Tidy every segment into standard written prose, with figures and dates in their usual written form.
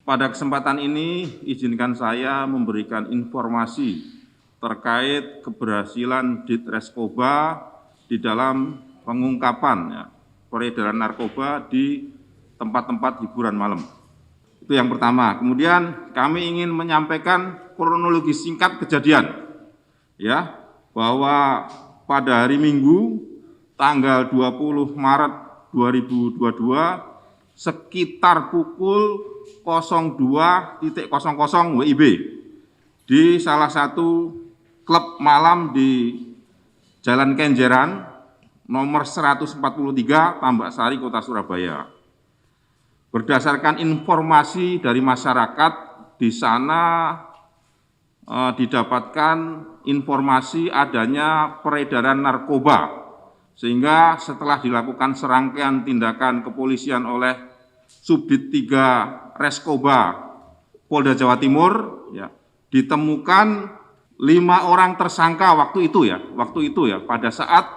Pada kesempatan ini, izinkan saya memberikan informasi terkait keberhasilan Ditreskoba di dalam pengungkapan peredaran narkoba di tempat-tempat hiburan malam. Itu yang pertama. Kemudian kami ingin menyampaikan kronologi singkat kejadian, bahwa pada hari Minggu tanggal 20 Maret 2022 sekitar pukul 02.00 WIB di salah satu klub malam di Jalan Kenjeran nomor 143 Tambak Sari, Kota Surabaya. Berdasarkan informasi dari masyarakat, di sana didapatkan informasi adanya peredaran narkoba, sehingga setelah dilakukan serangkaian tindakan kepolisian oleh Subdit 3 Reskoba Polda Jawa Timur, ditemukan 5 orang tersangka waktu itu pada saat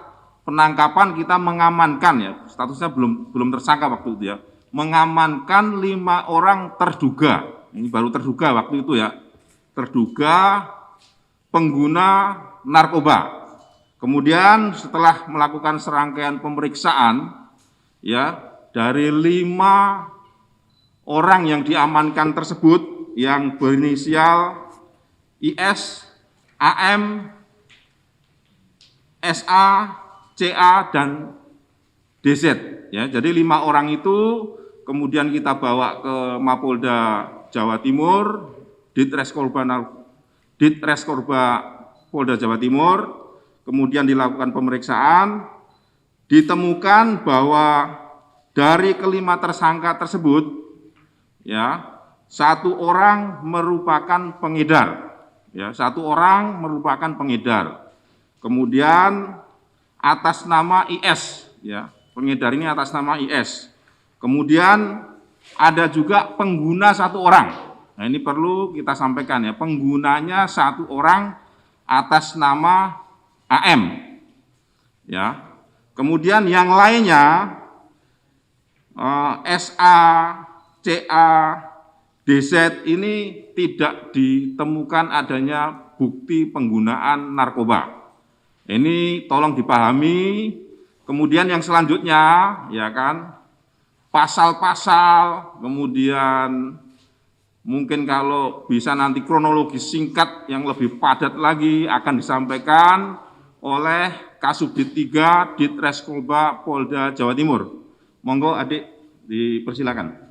penangkapan kita mengamankan, statusnya belum tersangka waktu itu, mengamankan 5 orang terduga. Ini baru terduga waktu itu, terduga pengguna narkoba. Kemudian setelah melakukan serangkaian pemeriksaan, dari 5 orang yang diamankan tersebut yang berinisial IS, AM, SA, CA, dan DZ. Jadi 5 orang itu kemudian kita bawa ke Mapolda Jawa Timur, Ditreskorba Polda Jawa Timur, kemudian dilakukan pemeriksaan, ditemukan bahwa dari kelima tersangka tersebut, 1 orang merupakan pengedar, 1 orang merupakan pengedar. Kemudian atas nama IS, pengedar ini atas nama IS. Kemudian ada juga pengguna 1 orang. Nah, ini perlu kita sampaikan, penggunanya 1 orang atas nama AM, Kemudian yang lainnya SA, CA, DZ ini tidak ditemukan adanya bukti penggunaan narkoba. Ini tolong dipahami. Kemudian yang selanjutnya, pasal-pasal, kemudian mungkin kalau bisa nanti kronologi singkat yang lebih padat lagi akan disampaikan oleh Kasubdit 3 Ditreskoba Polda Jawa Timur. Monggo adik, dipersilakan.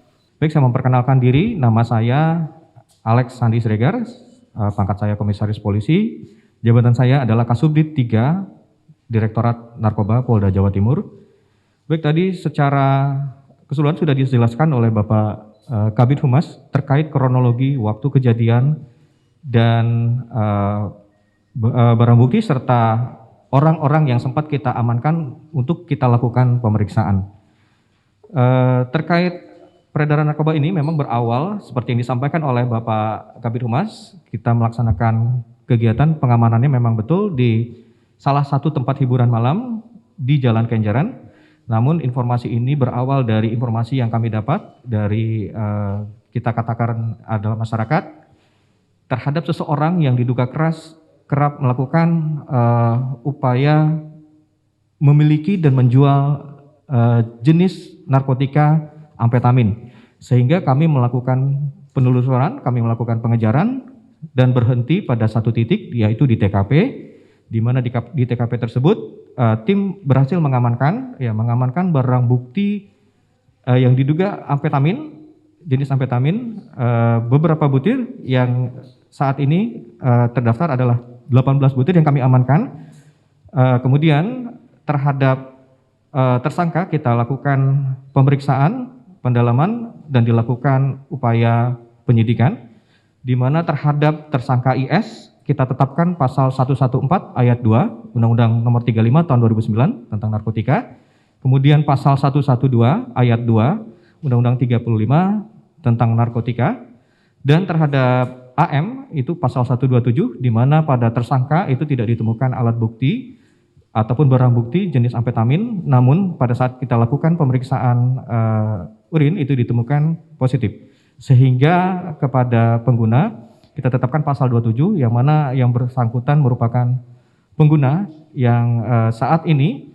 Baik, saya memperkenalkan diri, nama saya Alex Sandi Sregar, pangkat saya Komisaris Polisi, jabatan saya adalah Kasubdit 3 Direktorat Narkoba Polda Jawa Timur. Baik, tadi secara keseluruhan sudah dijelaskan oleh Bapak Kabid Humas terkait kronologi waktu kejadian dan barang bukti serta orang-orang yang sempat kita amankan untuk kita lakukan pemeriksaan. Terkait peredaran narkoba ini memang berawal seperti yang disampaikan oleh Bapak Kabid Humas, kita melaksanakan kegiatan pengamanannya memang betul di salah satu tempat hiburan malam di Jalan Kenjeran. Namun informasi ini berawal dari informasi yang kami dapat dari kita katakan adalah masyarakat terhadap seseorang yang diduga kerap melakukan upaya memiliki dan menjual jenis narkotika amfetamin, sehingga kami melakukan penelusuran, kami melakukan pengejaran dan berhenti pada satu titik, yaitu di TKP, di mana di TKP tersebut tim berhasil mengamankan barang bukti yang diduga amfetamin, jenis amfetamin, beberapa butir yang saat ini terdaftar adalah 18 butir yang kami amankan. Kemudian terhadap tersangka kita lakukan pemeriksaan, pendalaman, dan dilakukan upaya penyidikan, di mana terhadap tersangka IS kita tetapkan pasal 114 ayat 2 Undang-Undang Nomor 35 Tahun 2009 tentang narkotika, kemudian pasal 112 ayat 2 Undang-Undang 35 tentang narkotika, dan terhadap AM itu pasal 127, di mana pada tersangka itu tidak ditemukan alat bukti ataupun barang bukti jenis amfetamin, namun pada saat kita lakukan pemeriksaan urin itu ditemukan positif. Sehingga kepada pengguna kita tetapkan pasal 27 yang mana yang bersangkutan merupakan pengguna yang saat ini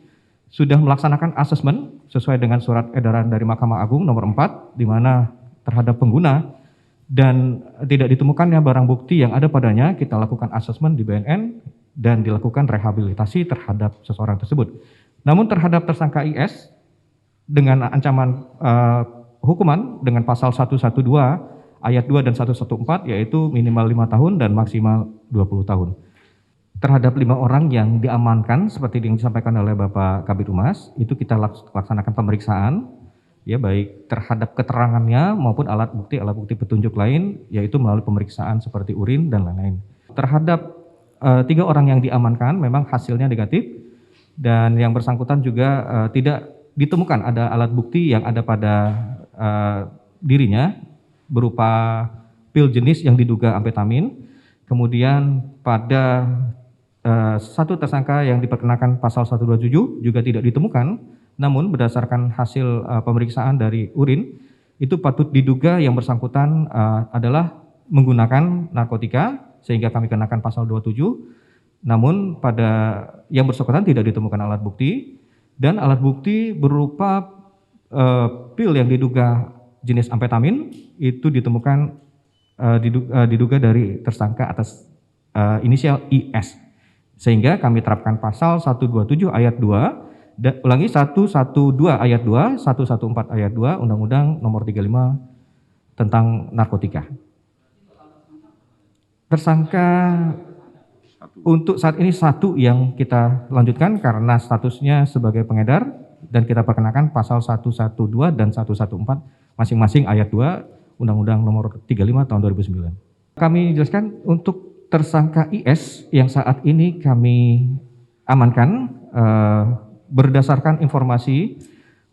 sudah melaksanakan asesmen sesuai dengan surat edaran dari Mahkamah Agung nomor 4 di mana terhadap pengguna dan tidak ditemukannya barang bukti yang ada padanya, kita lakukan asesmen di BNN dan dilakukan rehabilitasi terhadap seseorang tersebut. Namun terhadap tersangka IS dengan ancaman hukuman dengan pasal 112 ayat 2 dan 114 yaitu minimal 5 tahun dan maksimal 20 tahun. Terhadap 5 orang yang diamankan seperti yang disampaikan oleh Bapak Kabid Humas, itu kita laksanakan pemeriksaan ya baik terhadap keterangannya maupun alat bukti petunjuk lain yaitu melalui pemeriksaan seperti urin dan lain-lain. Terhadap 3 orang yang diamankan memang hasilnya negatif dan yang bersangkutan juga tidak ditemukan ada alat bukti yang ada pada dirinya berupa pil jenis yang diduga amfetamin. Kemudian pada satu tersangka yang diperkenakan pasal 127 juga tidak ditemukan. Namun berdasarkan hasil pemeriksaan dari urin, itu patut diduga yang bersangkutan adalah menggunakan narkotika, sehingga kami kenakan pasal 27. Namun pada yang bersangkutan tidak ditemukan alat bukti, dan alat bukti berupa pil yang diduga jenis amfetamin, itu ditemukan diduga dari tersangka atas inisial IS. Sehingga kami terapkan pasal 127 ayat 2, ulangi 112 ayat 2, 114 ayat 2 Undang-Undang Nomor 35 tentang narkotika. Tersangka untuk saat ini 1 yang kita lanjutkan karena statusnya sebagai pengedar dan kita perkenakan pasal 112 dan 114 masing-masing ayat 2 Undang-Undang Nomor 35 tahun 2009. Kami jelaskan untuk tersangka IS yang saat ini kami amankan berdasarkan informasi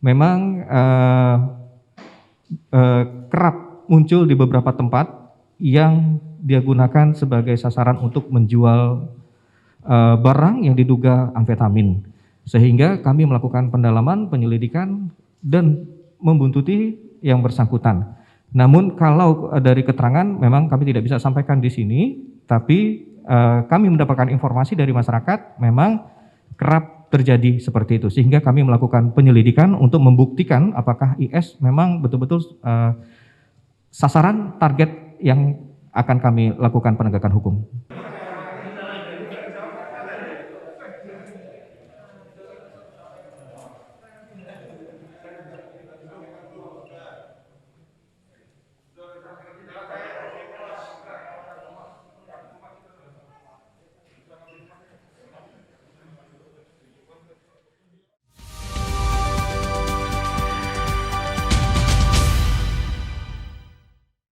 memang kerap muncul di beberapa tempat yang dia gunakan sebagai sasaran untuk menjual barang yang diduga amfetamin. Sehingga kami melakukan pendalaman, penyelidikan dan membuntuti yang bersangkutan. Namun kalau dari keterangan memang kami tidak bisa sampaikan di sini, tapi kami mendapatkan informasi dari masyarakat memang kerap terjadi seperti itu, sehingga kami melakukan penyelidikan untuk membuktikan apakah IS memang betul-betul sasaran target yang akan kami lakukan penegakan hukum.